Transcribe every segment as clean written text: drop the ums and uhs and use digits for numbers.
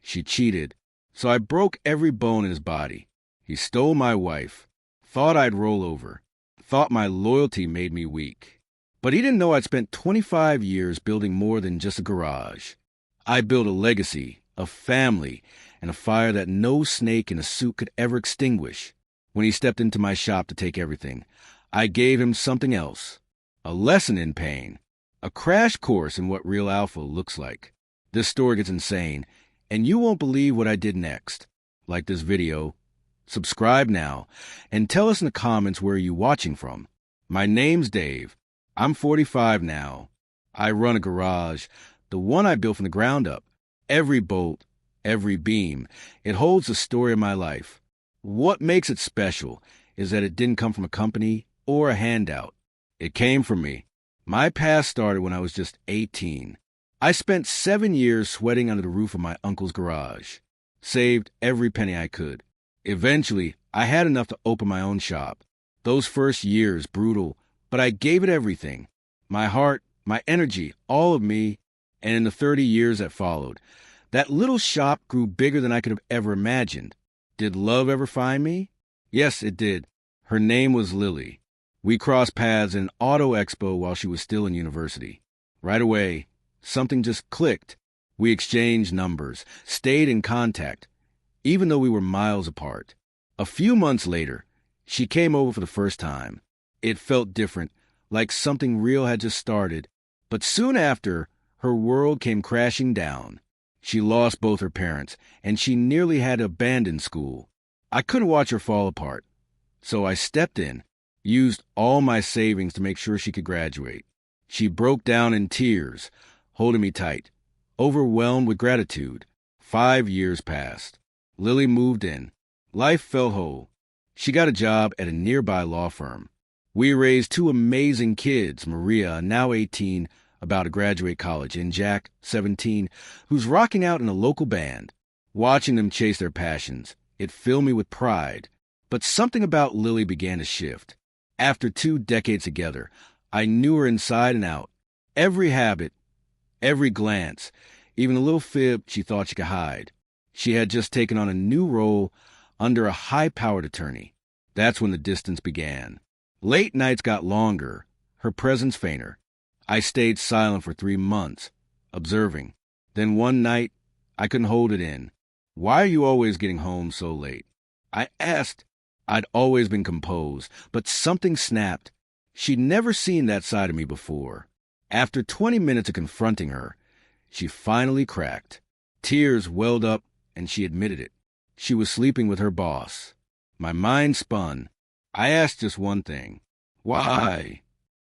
She cheated, so I broke every bone in his body. He stole my wife, thought I'd roll over, thought my loyalty made me weak. But he didn't know I'd spent 25 years building more than just a garage. I built a legacy, a family, and a fire that no snake in a suit could ever extinguish. When he stepped into my shop to take everything, I gave him something else. A lesson in pain. A crash course in what real alpha looks like. This story gets insane, and you won't believe what I did next. Like this video, subscribe now, and tell us in the comments where you're watching from. My name's Dave. I'm 45 now. I run a garage, the one I built from the ground up. Every bolt, every beam, it holds the story of my life. What makes it special is that it didn't come from a company or a handout. It came from me. My past started when I was just 18. I spent 7 years sweating under the roof of my uncle's garage. Saved every penny I could. Eventually, I had enough to open my own shop. Those first years, brutal, but I gave it everything. My heart, my energy, all of me, and in the 30 years that followed, that little shop grew bigger than I could have ever imagined. Did love ever find me? Yes, it did. Her name was Lily. We crossed paths in an auto expo while she was still in university. Right away, something just clicked. We exchanged numbers, stayed in contact, even though we were miles apart. A few months later, she came over for the first time. It felt different, like something real had just started. But soon after, her world came crashing down. She lost both her parents, and she nearly had to abandon school. I couldn't watch her fall apart. So I stepped in, used all my savings to make sure she could graduate. She broke down in tears, holding me tight, overwhelmed with gratitude. 5 years passed. Lily moved in. Life felt whole. She got a job at a nearby law firm. We raised 2 amazing kids, Maria, now 18, about to graduate college, and Jack, 17, who's rocking out in a local band. Watching them chase their passions, it filled me with pride. But something about Lily began to shift. After 2 decades together, I knew her inside and out. Every habit, every glance, even a little fib she thought she could hide. She had just taken on a new role under a high-powered attorney. That's when the distance began. Late nights got longer, her presence fainter. I stayed silent for 3 months, observing. Then one night, I couldn't hold it in. "Why are you always getting home so late?" I asked. I'd always been composed, but something snapped. She'd never seen that side of me before. After 20 minutes of confronting her, she finally cracked. Tears welled up, and she admitted it. She was sleeping with her boss. My mind spun. I asked just one thing. "Why?"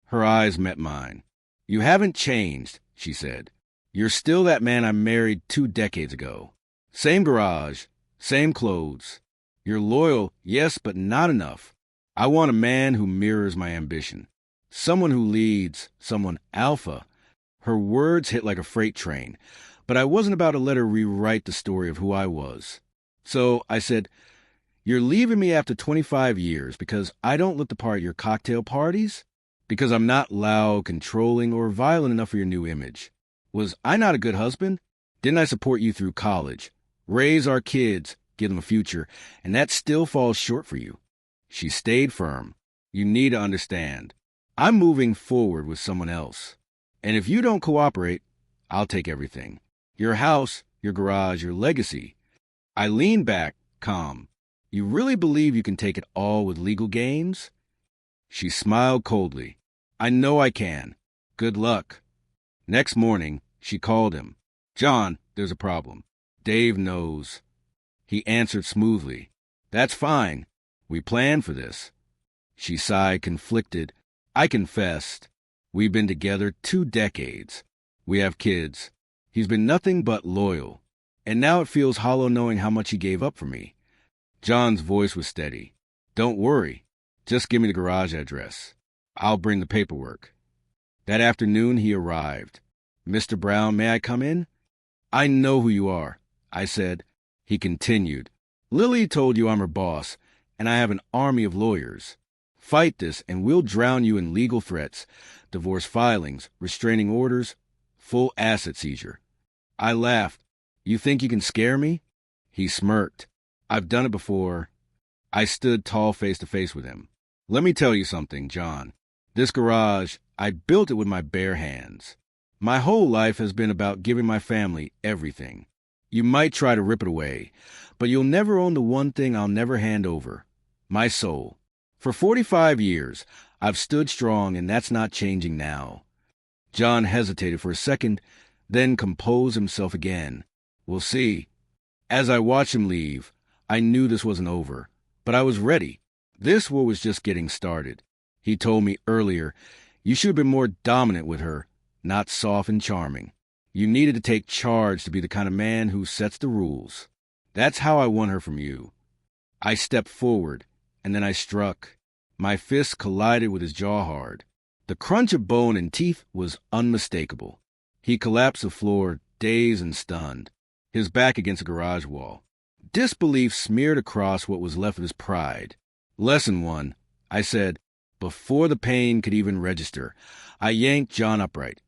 Her eyes met mine. "You haven't changed," she said. "You're still that man I married 2 decades ago. Same garage, same clothes. You're loyal, yes, but not enough. I want a man who mirrors my ambition. Someone who leads, someone alpha." Her words hit like a freight train, but I wasn't about to let her rewrite the story of who I was. So I said, "You're leaving me after 25 years because I don't look the part at your cocktail parties? Because I'm not loud, controlling, or violent enough for your new image? Was I not a good husband? Didn't I support you through college, raise our kids, give them a future, and that still falls short for you?" She stayed firm. "You need to understand. I'm moving forward with someone else. And if you don't cooperate, I'll take everything. Your house, your garage, your legacy." I leaned back, calm. "You really believe you can take it all with legal gains?" She smiled coldly. "I know I can. Good luck." Next morning, she called him. "John, there's a problem. Dave knows." He answered smoothly. "That's fine. We planned for this." She sighed, conflicted. I confessed. "We've been together 2 decades. We have kids. He's been nothing but loyal. And now it feels hollow knowing how much he gave up for me." John's voice was steady. "Don't worry. Just give me the garage address. I'll bring the paperwork." That afternoon he arrived. "Mr. Brown, may I come in?" "I know who you are," I said. He continued. "Lily told you I'm her boss, and I have an army of lawyers. Fight this, and we'll drown you in legal threats, divorce filings, restraining orders, full asset seizure." I laughed. You think you can scare me? He smirked. I've done it before. I stood tall face to face with him. Let me tell you something, John. This garage, I built it with my bare hands. My whole life has been about giving my family everything. You might try to rip it away, but you'll never own the one thing I'll never hand over, my soul. For 45 years, I've stood strong, and that's not changing now. John hesitated for a second, then composed himself again. We'll see. As I watched him leave, I knew this wasn't over, but I was ready. This war was just getting started. He told me earlier, you should have been more dominant with her, not soft and charming. You needed to take charge to be the kind of man who sets the rules. That's how I won her from you. I stepped forward, and then I struck. My fist collided with his jaw hard. The crunch of bone and teeth was unmistakable. He collapsed to the floor, dazed and stunned, his back against the garage wall. Disbelief smeared across what was left of his pride. Lesson 1, I said, before the pain could even register. I yanked John upright,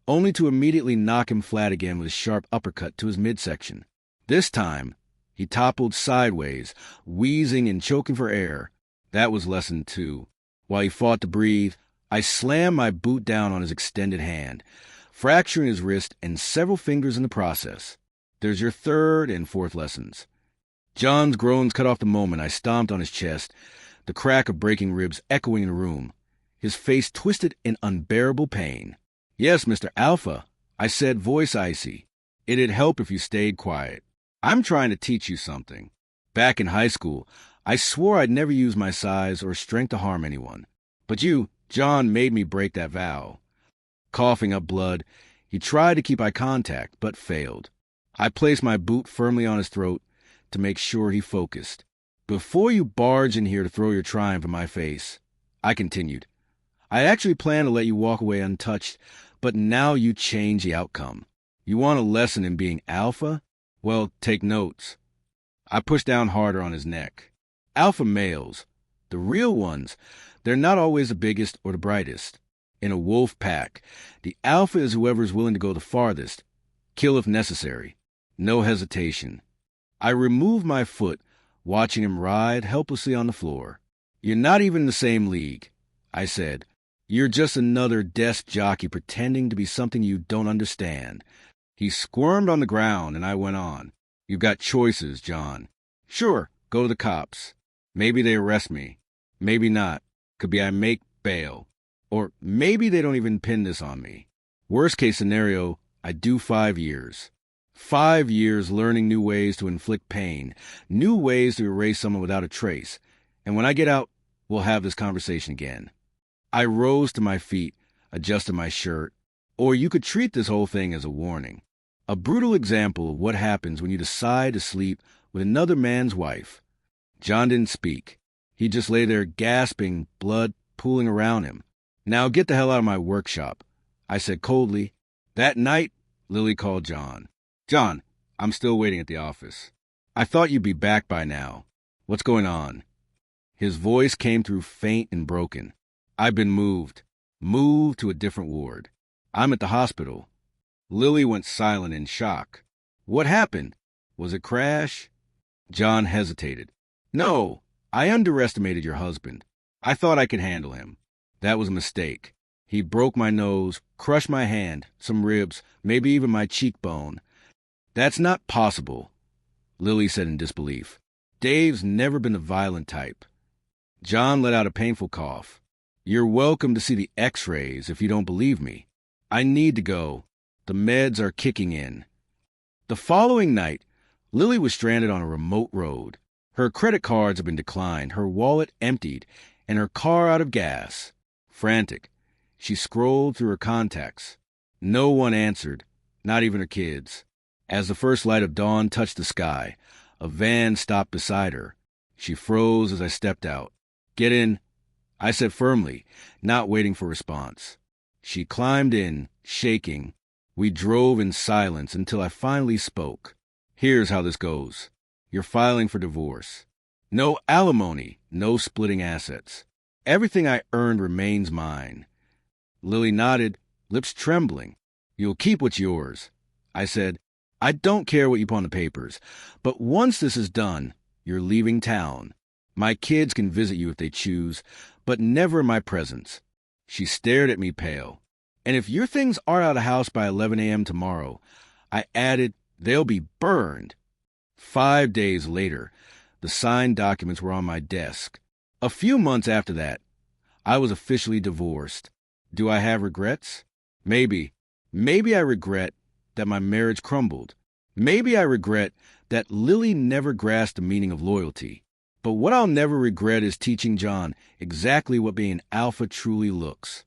only to immediately knock him flat again with a sharp uppercut to his midsection. This time, he toppled sideways, wheezing and choking for air. That was lesson 2. While he fought to breathe, I slammed my boot down on his extended hand, fracturing his wrist and several fingers in the process. There's your 3rd and 4th lessons. John's groans cut off the moment I stomped on his chest, the crack of breaking ribs echoing in the room, his face twisted in unbearable pain. Yes, Mr. Alpha, I said, voice icy. It'd help if you stayed quiet. I'm trying to teach you something. Back in high school, I swore I'd never use my size or strength to harm anyone. But you, John, made me break that vow. Coughing up blood, he tried to keep eye contact, but failed. I placed my boot firmly on his throat to make sure he focused. Before you barge in here to throw your triumph in my face, I continued, I actually planned to let you walk away untouched, but now you change the outcome. You want a lesson in being alpha? Well, take notes. I pushed down harder on his neck. Alpha males, the real ones, they're not always the biggest or the brightest. In a wolf pack, the alpha is whoever's willing to go the farthest, kill if necessary. No hesitation. I removed my foot, watching him writhe helplessly on the floor. You're not even in the same league, I said. You're just another desk jockey pretending to be something you don't understand. He squirmed on the ground, and I went on. You've got choices, John. Sure, go to the cops. Maybe they arrest me. Maybe not. Could be I make bail. Or maybe they don't even pin this on me. Worst case scenario, I do 5 years. 5 years learning new ways to inflict pain, new ways to erase someone without a trace. And when I get out, we'll have this conversation again. I rose to my feet, adjusted my shirt. Or you could treat this whole thing as a warning. A brutal example of what happens when you decide to sleep with another man's wife. John didn't speak. He just lay there gasping, blood pooling around him. Now get the hell out of my workshop, I said coldly. That night, Lily called John. John, I'm still waiting at the office. I thought you'd be back by now. What's going on? His voice came through faint and broken. I've been moved to a different ward. I'm at the hospital. Lily went silent in shock. What happened? Was it crash? John hesitated. No, I underestimated your husband. I thought I could handle him. That was a mistake. He broke my nose, crushed my hand, some ribs, maybe even my cheekbone. That's not possible, Lily said in disbelief. Dave's never been the violent type. John let out a painful cough. You're welcome to see the x-rays if you don't believe me. I need to go. The meds are kicking in. The following night, Lily was stranded on a remote road. Her credit cards had been declined, her wallet emptied, and her car out of gas. Frantic, she scrolled through her contacts. No one answered, not even her kids. As the first light of dawn touched the sky, a van stopped beside her. She froze as I stepped out. Get in, I said firmly, not waiting for response. She climbed in, shaking. We drove in silence until I finally spoke. Here's how this goes. You're filing for divorce. No alimony, no splitting assets. Everything I earned remains mine. Lily nodded, lips trembling. You'll keep what's yours. I said, I don't care what you put on the papers, but once this is done, you're leaving town. My kids can visit you if they choose, but never in my presence." She stared at me pale. "And if your things are out of the house by 11 a.m. tomorrow," I added, "they'll be burned." 5 days later, the signed documents were on my desk. A few months after that, I was officially divorced. Do I have regrets? Maybe. Maybe I regret that my marriage crumbled. Maybe I regret that Lily never grasped the meaning of loyalty. But what I'll never regret is teaching John exactly what being alpha truly looks.